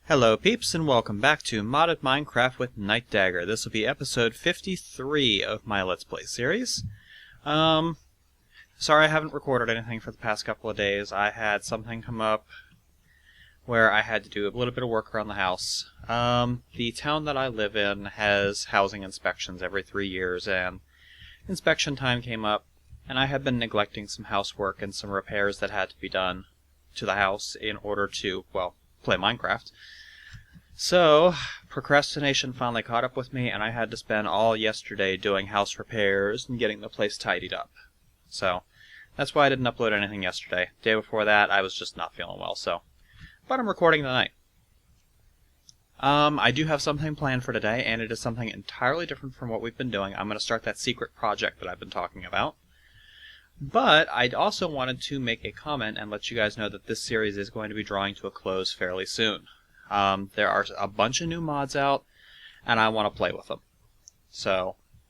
Hello peeps and welcome back to Modded Minecraft with Nightdagger. This will be episode 53 of my Let's Play series. Sorry I haven't recorded anything for the past couple of days. I had something come up where I had to do a little bit of work around the house. The town that I live in has housing inspections every 3 years, and inspection time came up, and I had been neglecting some housework and some repairs that had to be done to the house in order to, well, play Minecraft. So, procrastination finally caught up with me, and I had to spend all yesterday doing house repairs and getting the place tidied up. So, that's why I didn't upload anything yesterday. Day before that, I was just not feeling well, so. But I'm recording tonight. I do have something planned for today, and it is something entirely different from what we've been doing. I'm going to start that secret project that I've been talking about. But I'd also wanted to make a comment and let you guys know that this series is going to be drawing to a close fairly soon. There are a bunch of new mods out, and I want to play with them.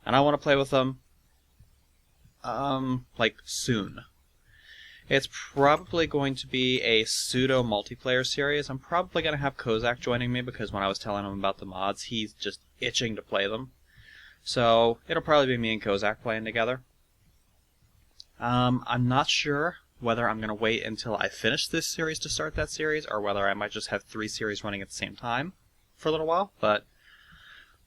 And I want to play with them, like, soon. It's probably going to be a pseudo-multiplayer series. I'm probably going to have Kozak joining me, because when I was telling him about the mods, he's just itching to play them. So, it'll probably be me and Kozak playing together. I'm not sure whether I'm going to wait until I finish this series to start that series, or whether I might just have 3 series running at the same time for a little while, but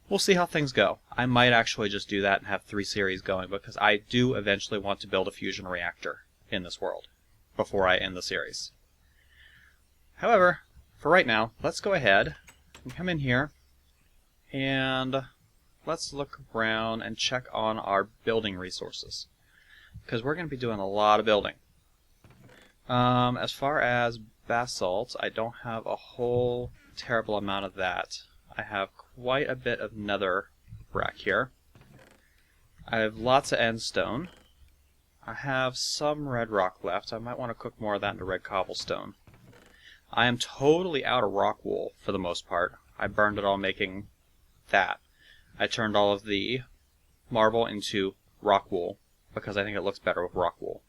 we'll see how things go. I might actually just do that and have 3 series going, because I do eventually want to build a fusion reactor in this world before I end the series. However, for right now, let's go ahead and come in here and let's look around and check on our building resources, because we're going to be doing a lot of building. As far as basalt, I don't have a whole terrible amount of that. I have quite a bit of nether rack here. I have lots of end stone. I have some red rock left. I might want to cook more of that into red cobblestone. I am totally out of rock wool for the most part. I burned it all making that. I turned all of the marble into rock wool, because I think it looks better with rock wool.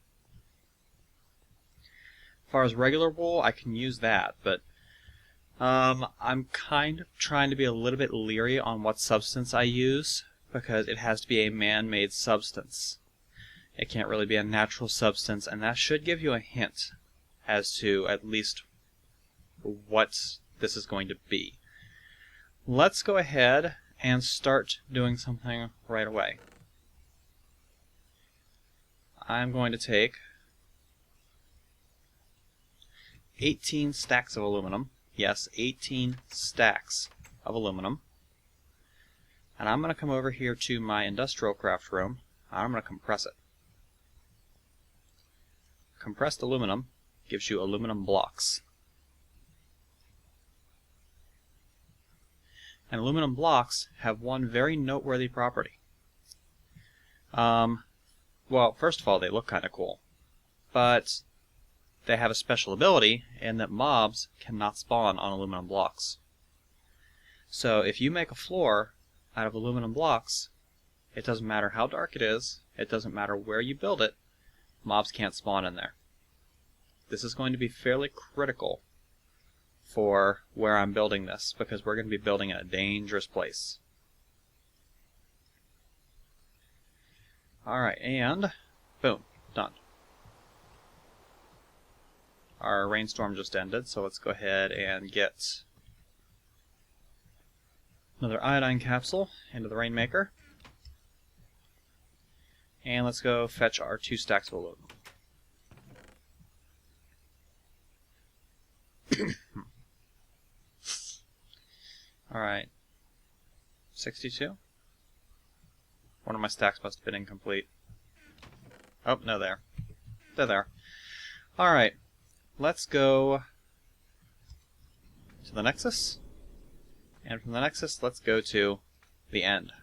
As far as regular wool, I can use that, but I'm kind of trying to be a little bit leery on what substance I use, because it has to be a man-made substance. It can't really be a natural substance, and that should give you a hint as to at least what this is going to be. Let's go ahead and start doing something right away. I'm going to take 18 stacks of aluminum. Yes, 18 stacks of aluminum. And I'm going to come over here to my industrial craft room, and I'm going to compress it. Compressed aluminum gives you aluminum blocks. And aluminum blocks have one very noteworthy property. Well, first of all, they look kind of cool. But they have a special ability in that mobs cannot spawn on aluminum blocks. So if you make a floor out of aluminum blocks, it doesn't matter how dark it is, it doesn't matter where you build it, mobs can't spawn in there. This is going to be fairly critical for where I'm building this, because we're going to be building in a dangerous place. Alright, and boom, done. Our rainstorm just ended, so let's go ahead and get another iodine capsule into the rainmaker. And let's go fetch our 2 stacks of aluminum. Alright. 62? One of my stacks must have been incomplete. Oh, no, there. They're there. Alright. Let's go to the Nexus. And from the Nexus, let's go to the end.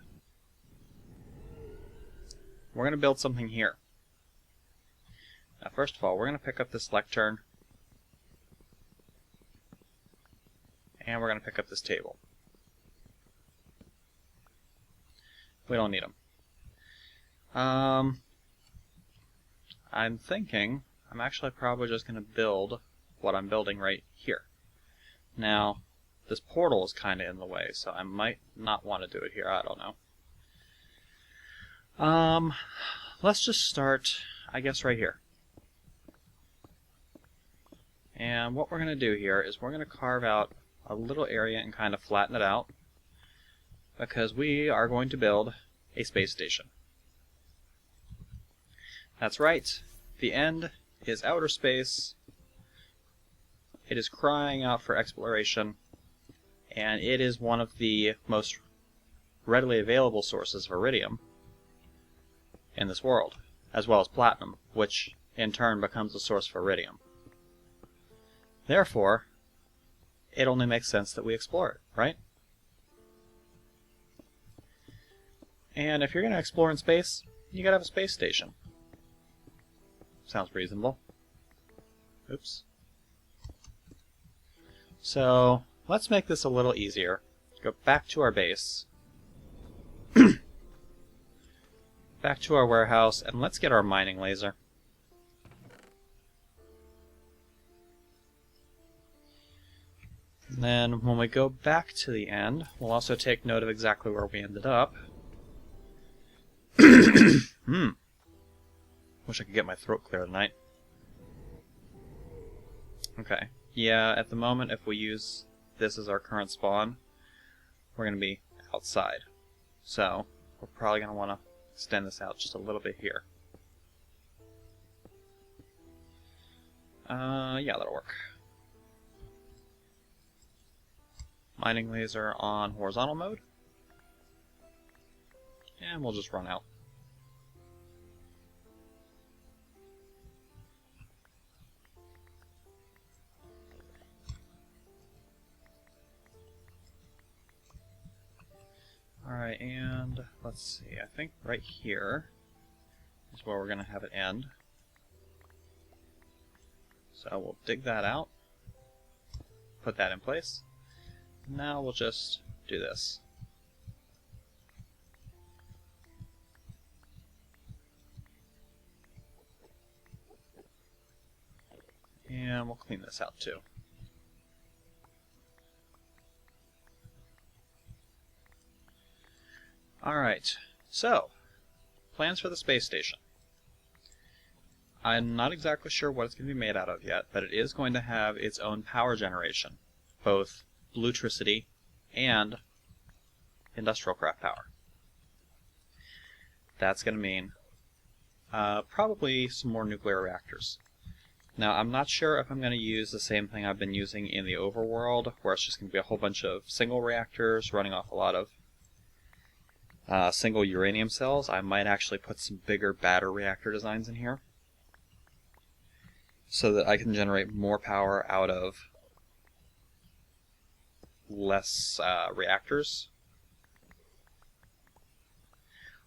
We're going to build something here. Now, first of all, we're going to pick up this lectern. And we're going to pick up this table. We don't need them. I'm thinking I'm actually probably just going to build what I'm building right here. Now, this portal is kind of in the way, so I might not want to do it here. I don't know. Let's just start, I guess, right here. And what we're going to do here is we're going to carve out a little area and kind of flatten it out, because we are going to build a space station. That's right, the end is outer space. It is crying out for exploration, and it is one of the most readily available sources of iridium in this world, as well as platinum, which in turn becomes a source for iridium. Therefore, it only makes sense that we explore it, right? And if you're going to explore in space, you gotta have a space station. Sounds reasonable. Oops. So, let's make this a little easier. Go back to our base. Back to our warehouse, and let's get our mining laser. And then, when we go back to the end, we'll also take note of exactly where we ended up. Wish I could get my throat clear tonight. Okay. Yeah, at the moment, if we use this as our current spawn, we're going to be outside. So, we're probably going to want to extend this out just a little bit here. Yeah, that'll work. Mining laser on horizontal mode. And we'll just run out. Alright, and let's see, I think right here is where we're going to have it end. So we'll dig that out, put that in place. Now we'll just do this. And we'll clean this out too. Alright, so, plans for the space station. I'm not exactly sure what it's going to be made out of yet, but it is going to have its own power generation, both blutricity and industrial craft power. That's going to mean probably some more nuclear reactors. Now, I'm not sure if I'm going to use the same thing I've been using in the overworld, where it's just going to be a whole bunch of single reactors running off a lot of single uranium cells. I might actually put some bigger battery reactor designs in here so that I can generate more power out of less reactors.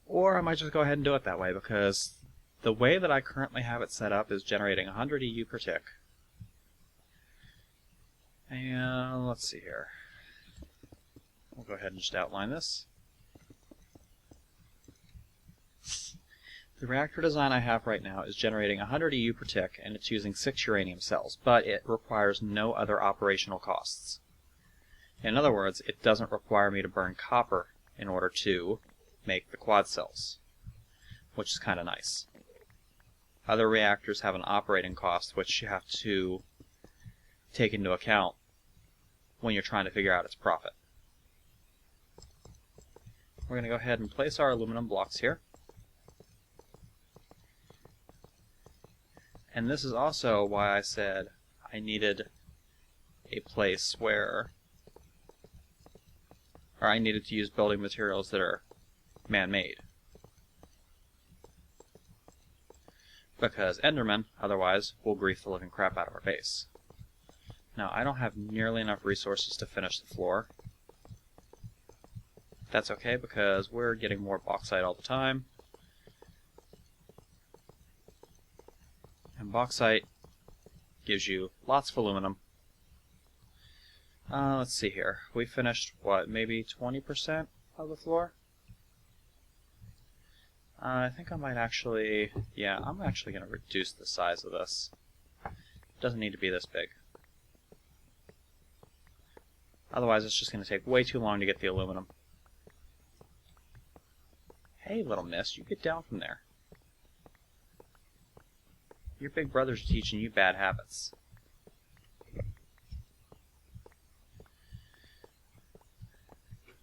Or I might just go ahead and do it that way, because the way that I currently have it set up is generating 100 EU per tick. And let's see here. We'll go ahead and just outline this. The reactor design I have right now is generating 100 EU per tick, and it's using 6 uranium cells, but it requires no other operational costs. In other words, it doesn't require me to burn copper in order to make the quad cells, which is kind of nice. Other reactors have an operating cost, which you have to take into account when you're trying to figure out its profit. We're going to go ahead and place our aluminum blocks here. And this is also why I said I needed a place where, or I needed to use building materials that are man-made. Because Endermen, otherwise, will grief the living crap out of our base. Now, I don't have nearly enough resources to finish the floor. That's okay, because we're getting more bauxite all the time. And bauxite gives you lots of aluminum. Let's see here. We finished, what, maybe 20% of the floor? I think I might actually... yeah, I'm actually going to reduce the size of this. It doesn't need to be this big. Otherwise, it's just going to take way too long to get the aluminum. Hey, little miss, you get down from there. Your big brother's teaching you bad habits.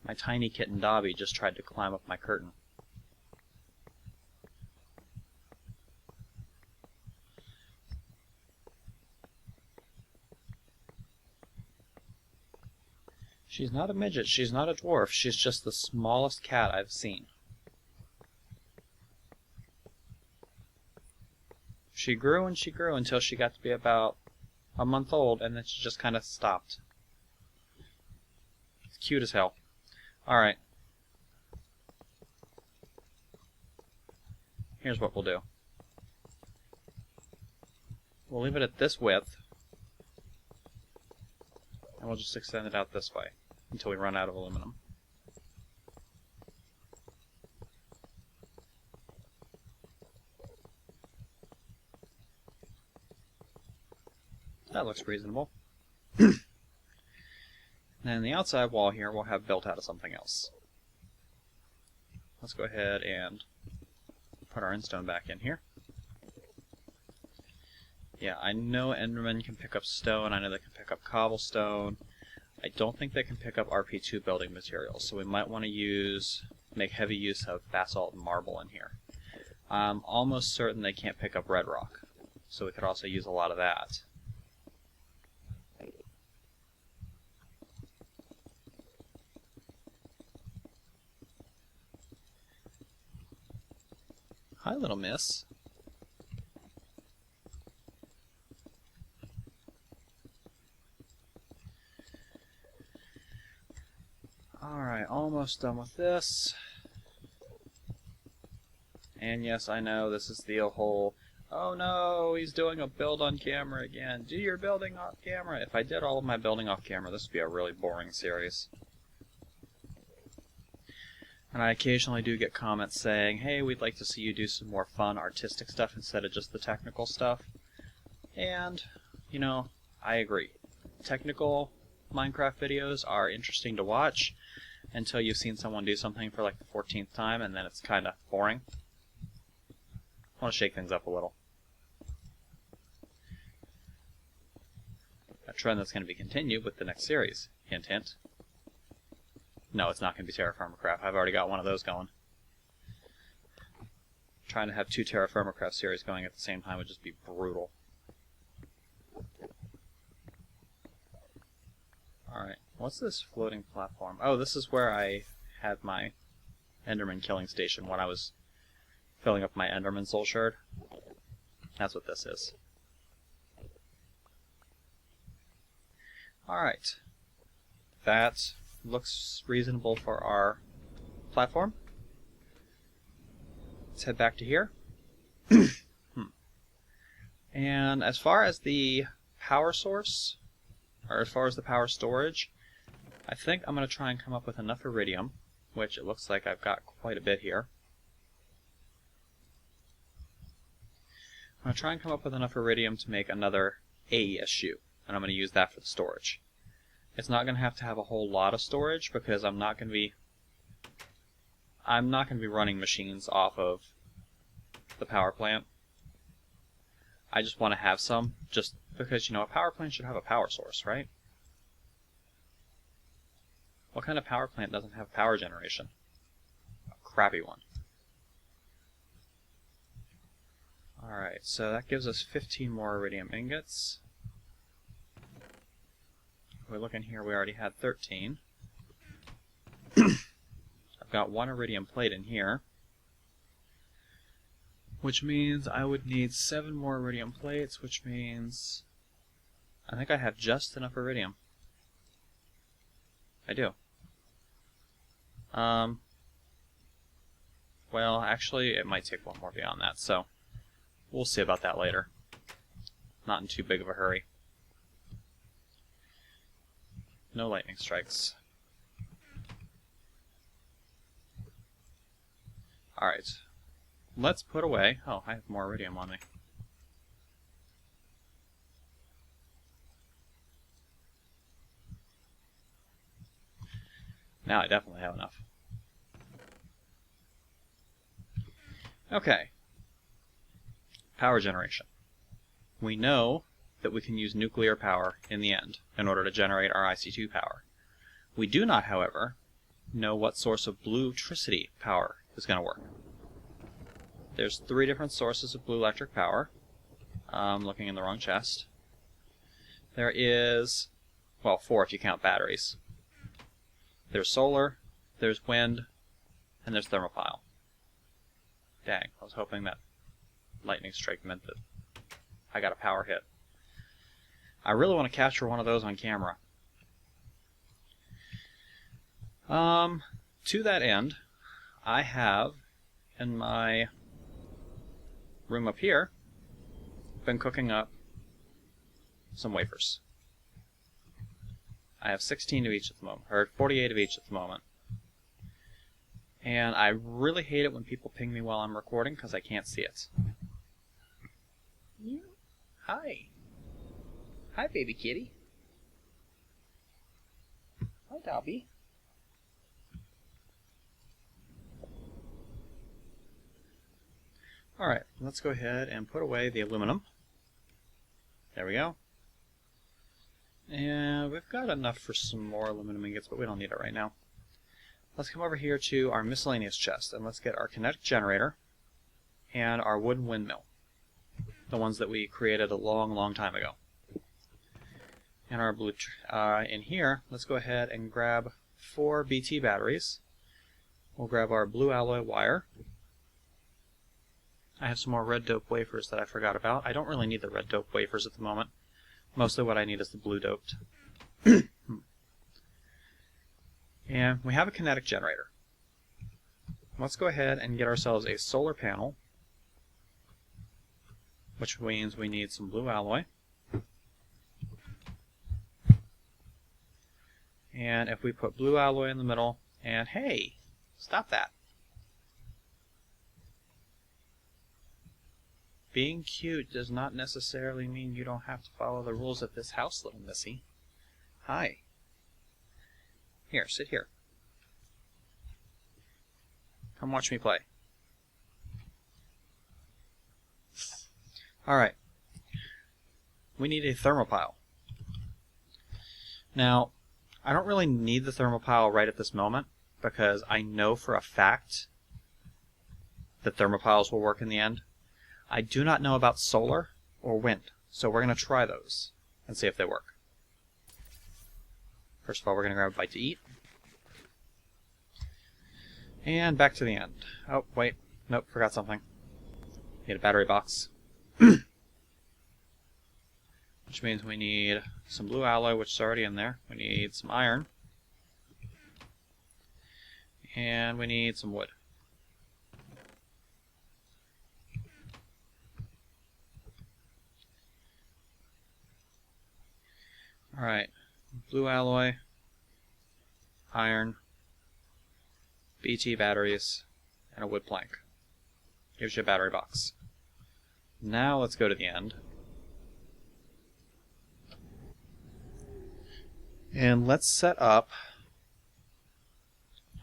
My tiny kitten Dobby just tried to climb up my curtain. She's not a midget, she's not a dwarf, she's just the smallest cat I've seen. She grew and she grew until she got to be about a month old, and then she just kind of stopped. It's cute as hell. Alright. Here's what we'll do. We'll leave it at this width, and we'll just extend it out this way until we run out of aluminum. That looks reasonable. And the outside wall here we'll have built out of something else. Let's go ahead and put our endstone back in here. Yeah, I know Endermen can pick up stone, I know they can pick up cobblestone. I don't think they can pick up RP2 building materials, so we might want to make heavy use of basalt and marble in here. I'm almost certain they can't pick up red rock, so we could also use a lot of that. Hi, little miss. Alright, almost done with this. And yes, I know this is the whole, oh no, he's doing a build on camera again. Do your building off camera. If I did all of my building off camera, this would be a really boring series. And I occasionally do get comments saying, hey, we'd like to see you do some more fun, artistic stuff instead of just the technical stuff. And, you know, I agree. Technical Minecraft videos are interesting to watch until you've seen someone do something for like the 14th time, and then it's kind of boring. I want to shake things up a little. A trend that's going to be continued with the next series. Hint, hint. No, it's not going to be Terra Firma Craft. I've already got one of those going. Trying to have 2 Terra Firma Craft series going at the same time would just be brutal. Alright, what's this floating platform? Oh, this is where I had my Enderman killing station when I was filling up my Enderman soul shard. That's what this is. Alright. That looks reasonable for our platform. Let's head back to here. And as far as the power source, or as far as the power storage, I think I'm going to try and come up with enough iridium, which it looks like I've got quite a bit here. I'm going to try and come up with enough iridium to make another AESU, and I'm going to use that for the storage. It's not going to have a whole lot of storage because I'm not going to be running machines off of the power plant. I just want to have some, just because, you know, a power plant should have a power source, right? What kind of power plant doesn't have power generation? A crappy one. Alright, so that gives us 15 more iridium ingots. We're looking here, we already had 13. I've got 1 iridium plate in here, which means I would need 7 more iridium plates, which means I think I have just enough iridium. I do. Well, actually, it might take 1 more beyond that, so we'll see about that later. Not in too big of a hurry. No lightning strikes. Alright. Let's put away... Oh, I have more iridium on me. Now I definitely have enough. Okay. Power generation. We know that we can use nuclear power in the end in order to generate our IC2 power. We do not, however, know what source of blutricity power is going to work. There's 3 different sources of blue electric power. I'm looking in the wrong chest. There is, well, 4 if you count batteries. There's solar, there's wind, and there's thermopile. Dang, I was hoping that lightning strike meant that I got a power hit. I really want to capture one of those on camera. To that end, I have, in my room up here, been cooking up some wafers. I have 16 of each at the moment, or 48 of each at the moment. And I really hate it when people ping me while I'm recording because I can't see it. Hi. Hi, baby kitty. Hi, Dobby. Alright, let's go ahead and put away the aluminum. There we go. And we've got enough for some more aluminum ingots, but we don't need it right now. Let's come over here to our miscellaneous chest, and let's get our kinetic generator and our wooden windmill. The ones that we created a long, long time ago. And our blue, in here, let's go ahead and grab 4 BT batteries. We'll grab our blue alloy wire. I have some more red dope wafers that I forgot about. I don't really need the red dope wafers at the moment. Mostly what I need is the blue doped. And we have a kinetic generator. Let's go ahead and get ourselves a solar panel, which means we need some blue alloy. And if we put blue alloy in the middle, and hey, stop that. Being cute does not necessarily mean you don't have to follow the rules of this house, little missy. Hi. Here, sit here. Come watch me play. Alright. We need a thermopile. Now, I don't really need the thermopile right at this moment, because I know for a fact that thermopiles will work in the end. I do not know about solar or wind, so we're going to try those and see if they work. First of all, we're going to grab a bite to eat. And back to the end. Oh, wait. Nope, forgot something. Need a battery box. Which means we need some blue alloy, which is already in there. We need some iron. And we need some wood. Alright, blue alloy, iron, BT batteries, and a wood plank. Here's your battery box. Now let's go to the end. And let's set up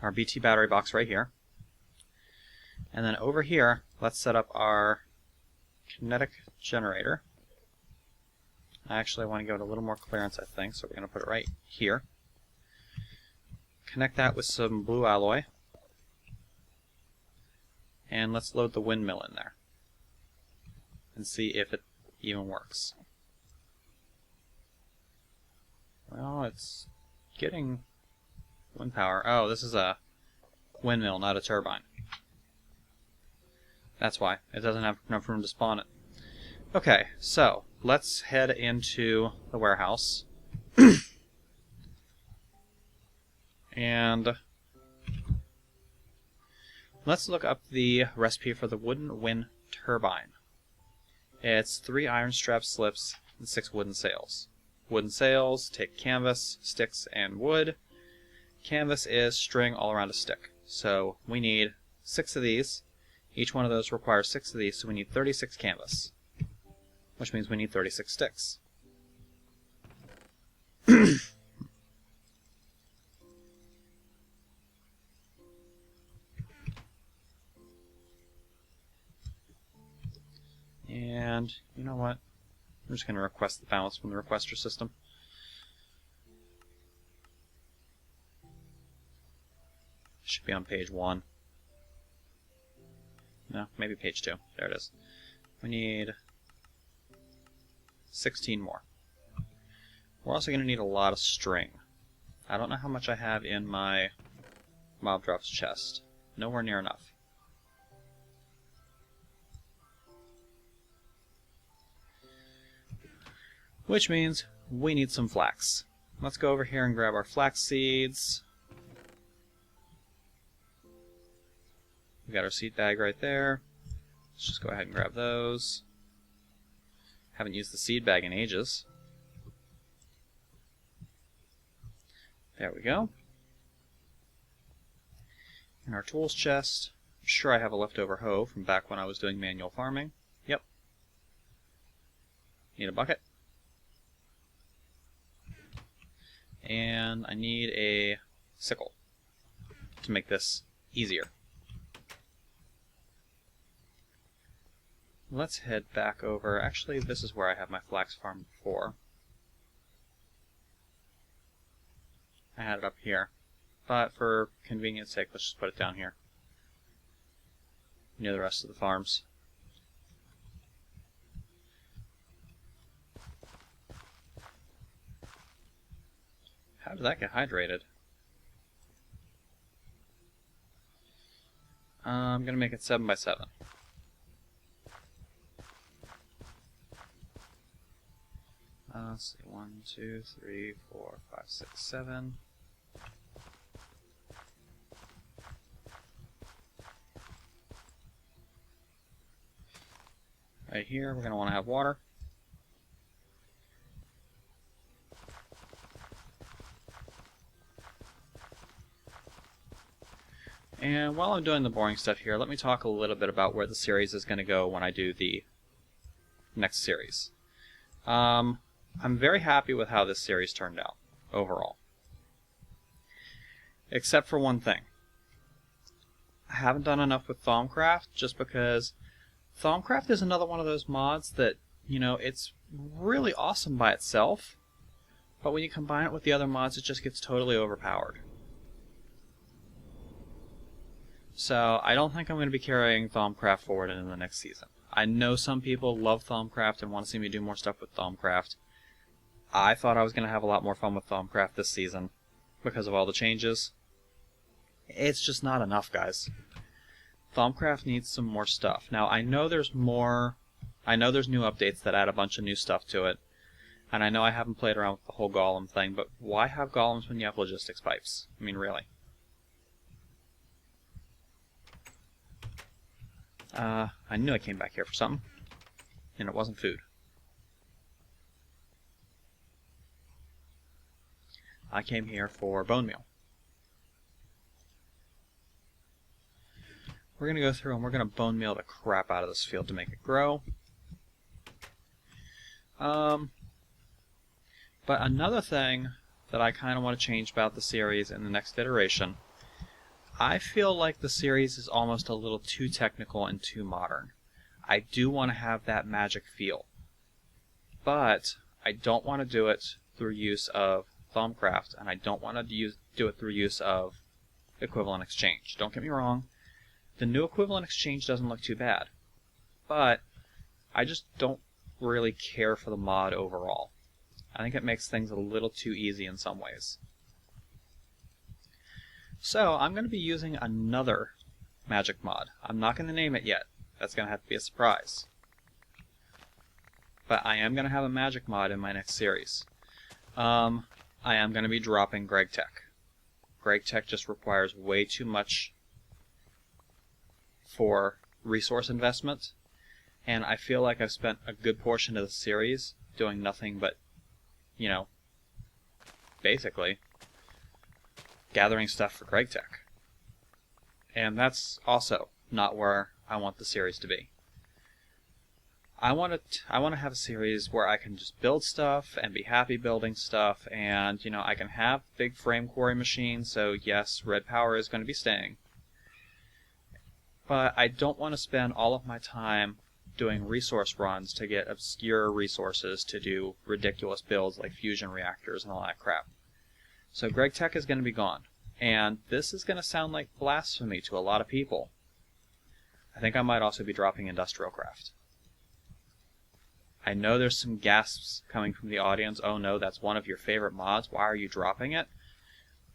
our BT battery box right here. And then over here, let's set up our kinetic generator. I actually want to go to a little more clearance, I think, so we're going to put it right here. Connect that with some blue alloy. And let's load the windmill in there. And see if it even works. Well, it's getting wind power. Oh, this is a windmill, not a turbine. That's why. It doesn't have enough room to spawn it. Okay, so let's head into the warehouse. And let's look up the recipe for the wooden wind turbine. It's 3 iron strap slips and 6 wooden sails. Wooden sails take canvas, sticks, and wood. Canvas is string all around a stick. So we need 6 of these. Each one of those requires 6 of these, so we need 36 canvas. Which means we need 36 sticks. And you know what? I'm just going to request the balance from the requester system. Should be on page 1. No, maybe page 2. There it is. We need 16 more. We're also going to need a lot of string. I don't know how much I have in my mob drops chest. Nowhere near enough. Which means we need some flax. Let's go over here and grab our flax seeds. We got our seed bag right there. Let's just go ahead and grab those. Haven't used the seed bag in ages. There we go. In our tools chest, I'm sure I have a leftover hoe from back when I was doing manual farming. Yep. Need a bucket. And I need a sickle to make this easier. Let's head back over. Actually, this is where I have my flax farm before. I had it up here, but for convenience sake, let's just put it down here, near the rest of the farms. How did that get hydrated? I'm gonna make it 7 by 7. Let's see, 1, 2, 3, 4, 5, 6, 7. Right here, we're going to want to have water. And while I'm doing the boring stuff here, let me talk a little bit about where the series is going to go when I do the next series. I'm very happy with how this series turned out, overall. Except for one thing. I haven't done enough with Thaumcraft, just because Thaumcraft is another one of those mods that, you know, it's really awesome by itself, but when you combine it with the other mods, it just gets totally overpowered. So I don't think I'm going to be carrying Thaumcraft forward into the next season. I know some people love Thaumcraft and want to see me do more stuff with Thaumcraft. I thought I was going to have a lot more fun with Thaumcraft this season because of all the changes. It's just not enough, guys. Thaumcraft needs some more stuff. Now, I know there's more... I know there's new updates that add a bunch of new stuff to it, and I know I haven't played around with the whole golem thing, but why have golems when you have logistics pipes? I mean, really. I knew I came back here for something, and it wasn't food. I came here for bone meal. We're going to go through and we're going to bone meal the crap out of this field to make it grow. But another thing that I kind of want to change about the series in the next iteration, I feel like the series is almost a little too technical and too modern. I do want to have that magic feel, but I don't want to do it through use of Thaumcraft, and I don't want to do it through use of equivalent exchange. Don't get me wrong, the new equivalent exchange doesn't look too bad, but I just don't really care for the mod overall. I think it makes things a little too easy in some ways. So I'm going to be using another magic mod. I'm not going to name it yet. That's going to have to be a surprise. But I am going to have a magic mod in my next series. I am going to be dropping Greg Tech. Greg Tech just requires way too much for resource investment, and I feel like I've spent a good portion of the series doing nothing but, you know, basically gathering stuff for Greg Tech. And that's also not where I want the series to be. I want to have a series where I can just build stuff and be happy building stuff, and, you know, I can have big frame quarry machines, so yes, red power is going to be staying. But I don't want to spend all of my time doing resource runs to get obscure resources to do ridiculous builds like fusion reactors and all that crap. So Greg Tech is going to be gone. And this is going to sound like blasphemy to a lot of people. I think I might also be dropping Industrial Craft. I know there's some gasps coming from the audience. Oh no, that's one of your favorite mods. Why are you dropping it?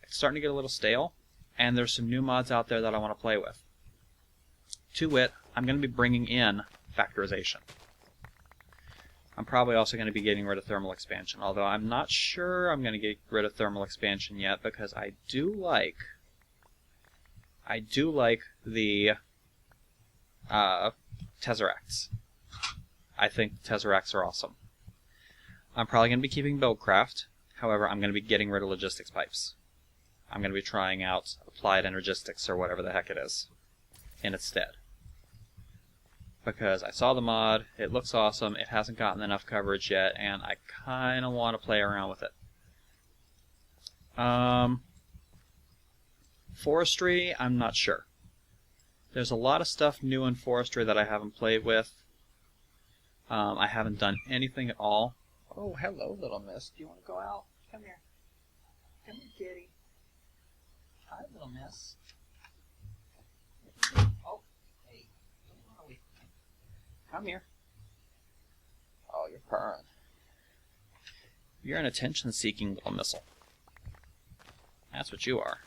It's starting to get a little stale, and there's some new mods out there that I want to play with. To wit, I'm going to be bringing in factorization. I'm probably also going to be getting rid of thermal expansion, although I'm not sure I'm going to get rid of thermal expansion yet, because I do like the Tesseracts. I think Tesseracts are awesome. I'm probably going to be keeping Buildcraft, however I'm going to be getting rid of logistics pipes. I'm going to be trying out applied energistics or whatever the heck it is in its stead. Because I saw the mod, it looks awesome, it hasn't gotten enough coverage yet, and I kind of want to play around with it. Forestry, I'm not sure. There's a lot of stuff new in Forestry that I haven't played with. I haven't done anything at all. Oh, hello, little miss. Do you want to go out? Come here. Come here, kitty. Hi, little miss. Oh, hey. Where are we? Come here. Oh, you're purring. You're an attention-seeking little missile. That's what you are.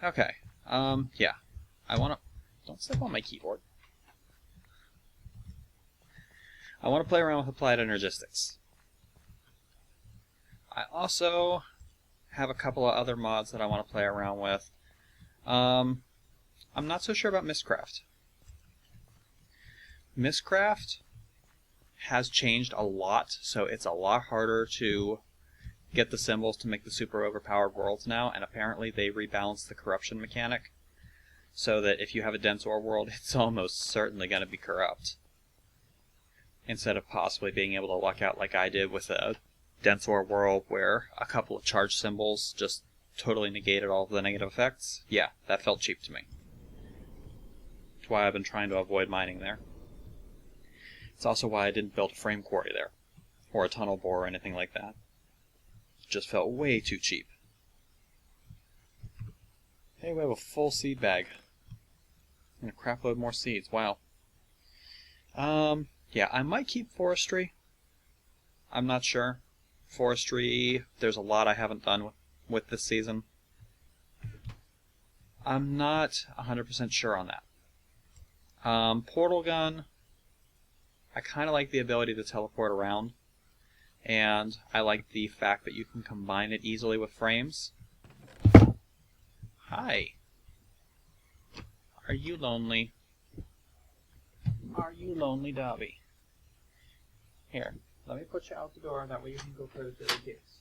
Okay. Yeah. I want to... Don't step on my keyboard. I want to play around with applied energistics. I also have a couple of other mods that I want to play around with. I'm not so sure about Mistcraft. Mistcraft has changed a lot, so it's a lot harder to get the symbols to make the super overpowered worlds now, and apparently they rebalanced the corruption mechanic so that if you have a dense ore world, it's almost certainly going to be corrupt. Instead of possibly being able to luck out like I did with a dense ore world where a couple of charge symbols just totally negated all of the negative effects. Yeah, that felt cheap to me. That's why I've been trying to avoid mining there. It's also why I didn't build a frame quarry there, or a tunnel bore or anything like that. It just felt way too cheap. Hey, we have a full seed bag. And a crap load more seeds, wow. Yeah, I might keep Forestry. I'm not sure. Forestry, there's a lot I haven't done with this season. I'm not 100% sure on that. Portal Gun, I kind of like the ability to teleport around, and I like the fact that you can combine it easily with frames. Hi. Are you lonely? Are you lonely, Dobby? Here, let me put you out the door, that way you can go further to the kids.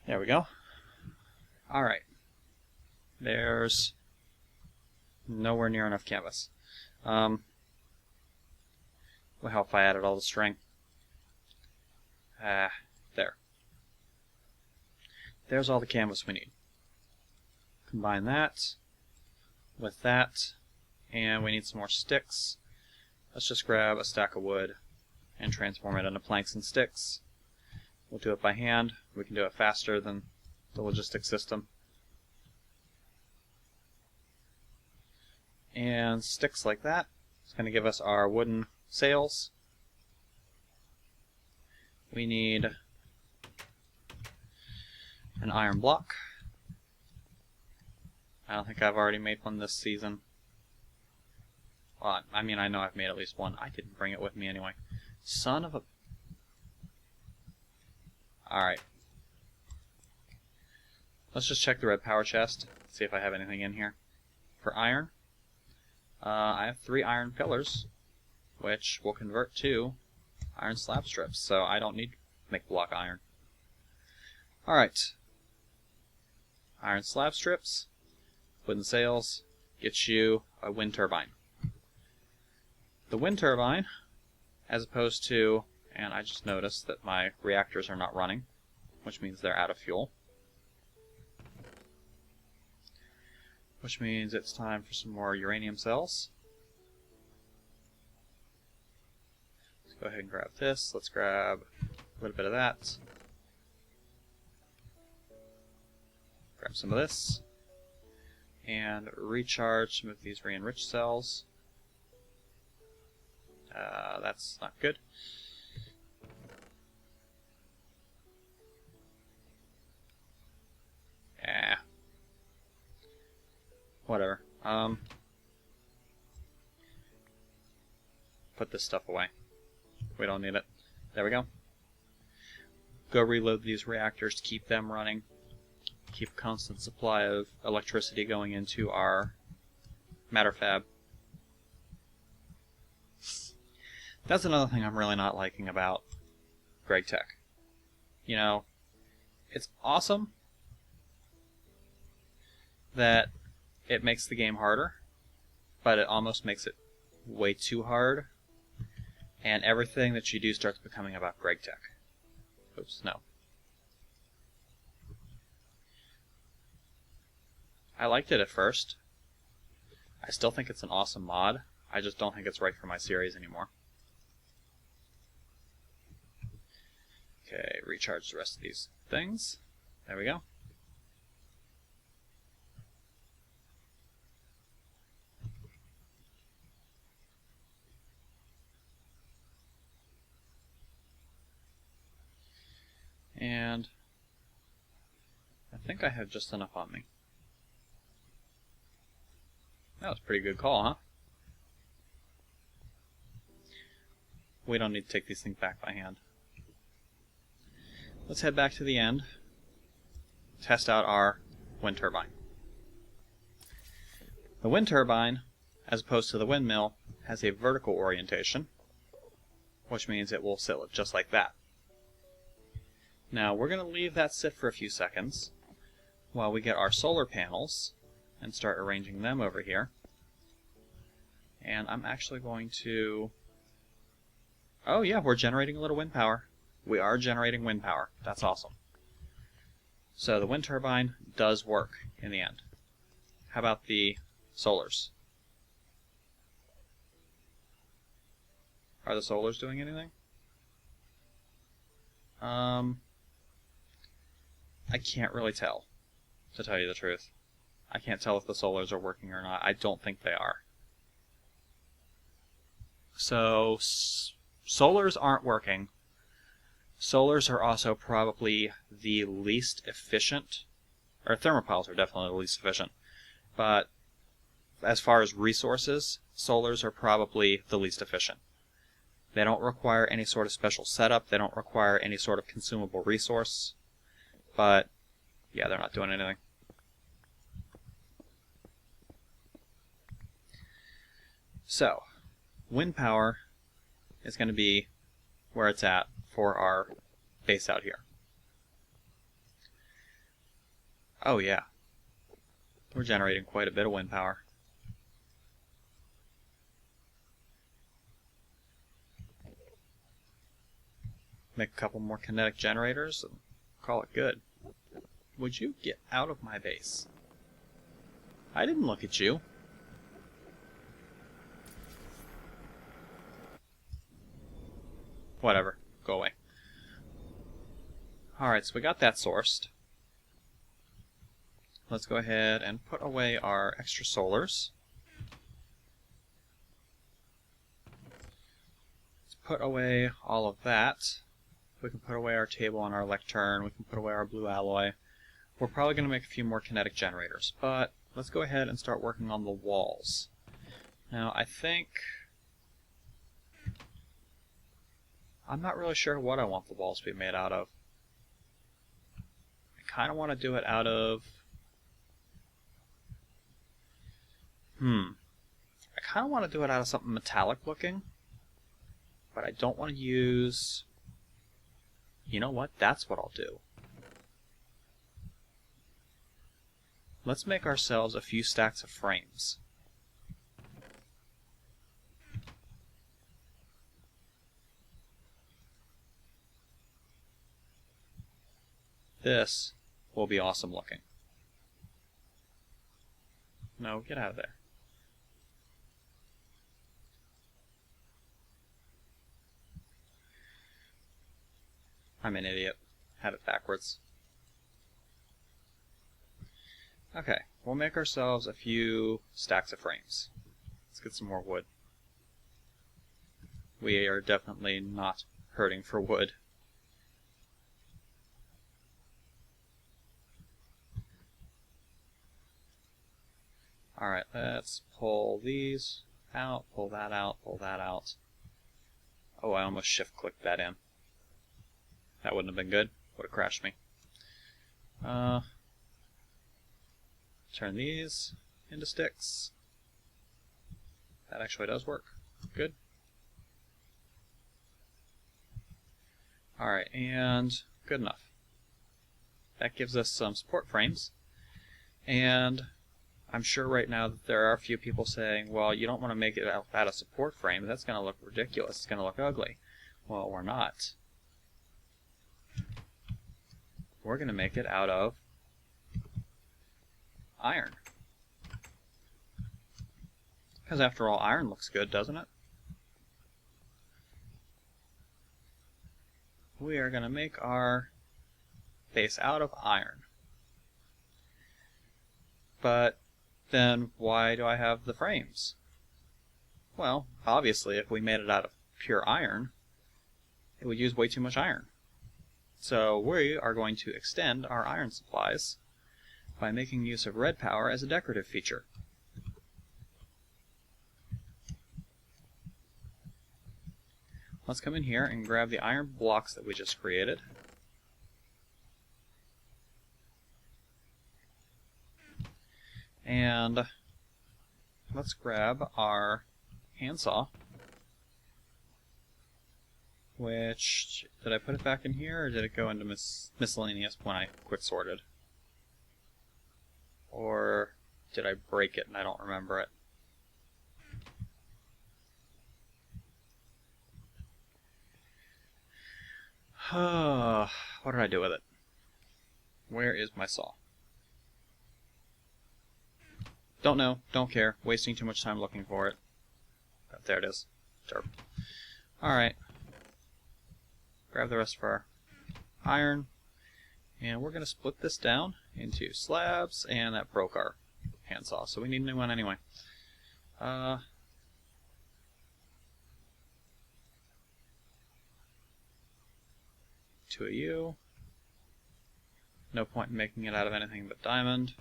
There we go. Alright. There's nowhere near enough canvas. Will help if I added all the string. There. There's all the canvas we need. Combine that with that, and we need some more sticks. Let's just grab a stack of wood and transform it into planks and sticks. We'll do it by hand. We can do it faster than the logistics system. And sticks like that. It's going to give us our wooden sails. We need an iron block. I don't think I've already made one this season. Well, I mean, I know I've made at least one. I didn't bring it with me anyway. Son of a... Alright. Let's just check the red power chest, see if I have anything in here. For iron, I have 3 iron pillars, which will convert to iron slab strips, so I don't need to make block iron. Alright. Iron slab strips, wooden sails, gets you a wind turbine. The wind turbine, as opposed to, and I just noticed that my reactors are not running, which means they're out of fuel. which means it's time for some more uranium cells. Let's go ahead and grab this. Let's grab a little bit of that. Grab some of this. And recharge some of these re-enriched cells. That's not good. Whatever. Put this stuff away. We don't need it. There we go. Go reload these reactors to keep them running. Keep a constant supply of electricity going into our matter fab. That's another thing I'm really not liking about Greg Tech. You know, it's awesome that it makes the game harder, but it almost makes it way too hard, and everything that you do starts becoming about Greg Tech. Oops, no. I liked it at first. I still think it's an awesome mod. I just don't think it's right for my series anymore. Okay, recharge the rest of these things. There we go. And I think I have just enough on me. That was a pretty good call, huh? We don't need to take these things back by hand. Let's head back to the end. Test out our wind turbine. The wind turbine, as opposed to the windmill, has a vertical orientation, which means it will sit just like that. Now we're going to leave that sit for a few seconds while we get our solar panels and start arranging them over here. And I'm actually going to... Oh yeah, we're generating a little wind power. We are generating wind power. That's awesome. So the wind turbine does work in the end. How about the solars? Are the solars doing anything? I can't really tell, to tell you the truth. I can't tell if the solars are working or not. I don't think they are. So, solars aren't working. Solars are also probably the least efficient, or thermopiles are definitely the least efficient, but as far as resources, solars are probably the least efficient. They don't require any sort of special setup, they don't require any sort of consumable resource, but yeah, they're not doing anything. So, wind power is going to be where it's at for our base out here. Oh yeah, we're generating quite a bit of wind power. Make a couple more kinetic generators and call it good. Would you get out of my base? I didn't look at you. Whatever. Go away. Alright, so we got that sourced. Let's go ahead and put away our extra solars. Let's put away all of that. We can put away our table and our lectern. We can put away our blue alloy. We're probably going to make a few more kinetic generators, but let's go ahead and start working on the walls. Now, I think... I'm not really sure what I want the walls to be made out of. I kind of want to do it out of... I kind of want to do it out of something metallic looking, but I don't want to use... You know what? That's what I'll do. Let's make ourselves a few stacks of frames. This will be awesome looking. No, get out of there. I'm an idiot. Had it backwards. Okay, we'll make ourselves a few stacks of frames. Let's get some more wood. We are definitely not hurting for wood. Alright, let's pull these out, pull that out, pull that out. Oh, I almost shift-clicked that in. That wouldn't have been good. Would have crashed me. Turn these into sticks. That actually does work. Good. Alright, and good enough. That gives us some support frames. And I'm sure right now that there are a few people saying, well, you don't want to make it out of support frame. That's going to look ridiculous. It's going to look ugly. Well, we're not. We're going to make it out of iron. Because after all, iron looks good, doesn't it? We are going to make our base out of iron. But then why do I have the frames? Well, obviously, if we made it out of pure iron, it would use way too much iron. So we are going to extend our iron supplies by making use of red power as a decorative feature. Let's come in here and grab the iron blocks that we just created. And let's grab our handsaw, which, did I put it back in here, or did it go into miscellaneous when I quick sorted? Or did I break it and I don't remember it? What did I do with it? Where is my saw? Don't know, don't care, wasting too much time looking for it. Oh, there it is. Derp. Alright. Grab the rest of our iron, and we're going to split this down into slabs, and that broke our handsaw, so we need a new one anyway. Two of you. No point in making it out of anything but diamond.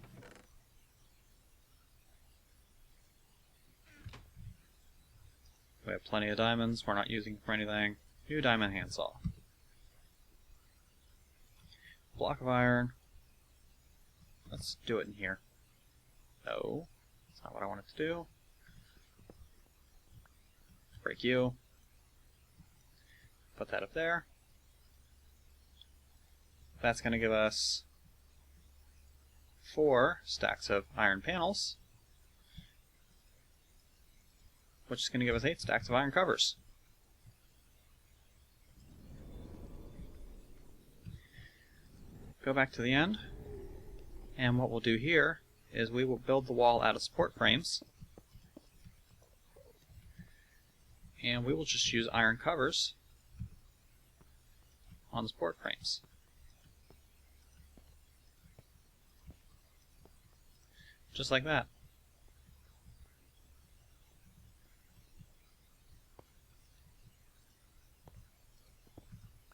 We have plenty of diamonds, we're not using for anything. New diamond handsaw. Block of iron. Let's do it in here. No, that's not what I wanted to do. Break you. Put that up there. That's going to give us 4 stacks of iron panels, which is going to give us 8 stacks of iron covers. Go back to the end, and what we'll do here is we will build the wall out of support frames, and we will just use iron covers on the support frames. Just like that.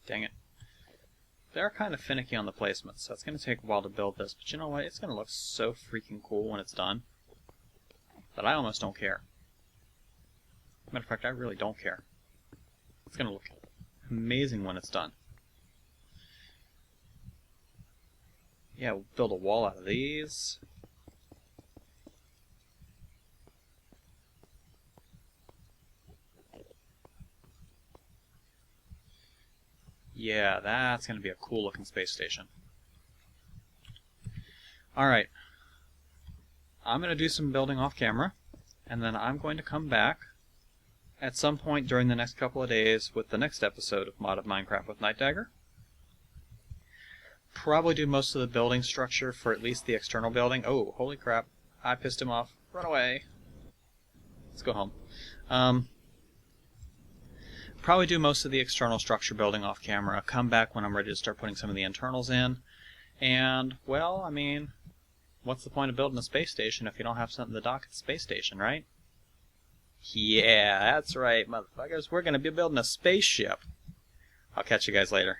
Dang it. They're kind of finicky on the placements, so it's going to take a while to build this, but you know what? It's going to look so freaking cool when it's done that I almost don't care. Matter of fact, I really don't care. It's going to look amazing when it's done. Yeah, we'll build a wall out of these. Yeah, that's going to be a cool looking space station. Alright. I'm going to do some building off camera, and then I'm going to come back at some point during the next couple of days with the next episode of Mod of Minecraft with Nightdagger. Probably do most of the building structure for at least the external building. Oh, holy crap. I pissed him off. Run away. Let's go home. Probably do most of the external structure building off camera. Come back when I'm ready to start putting some of the internals in. And, well, I mean, what's the point of building a space station if you don't have something to dock at the space station, right? Yeah, that's right, motherfuckers. We're going to be building a spaceship. I'll catch you guys later.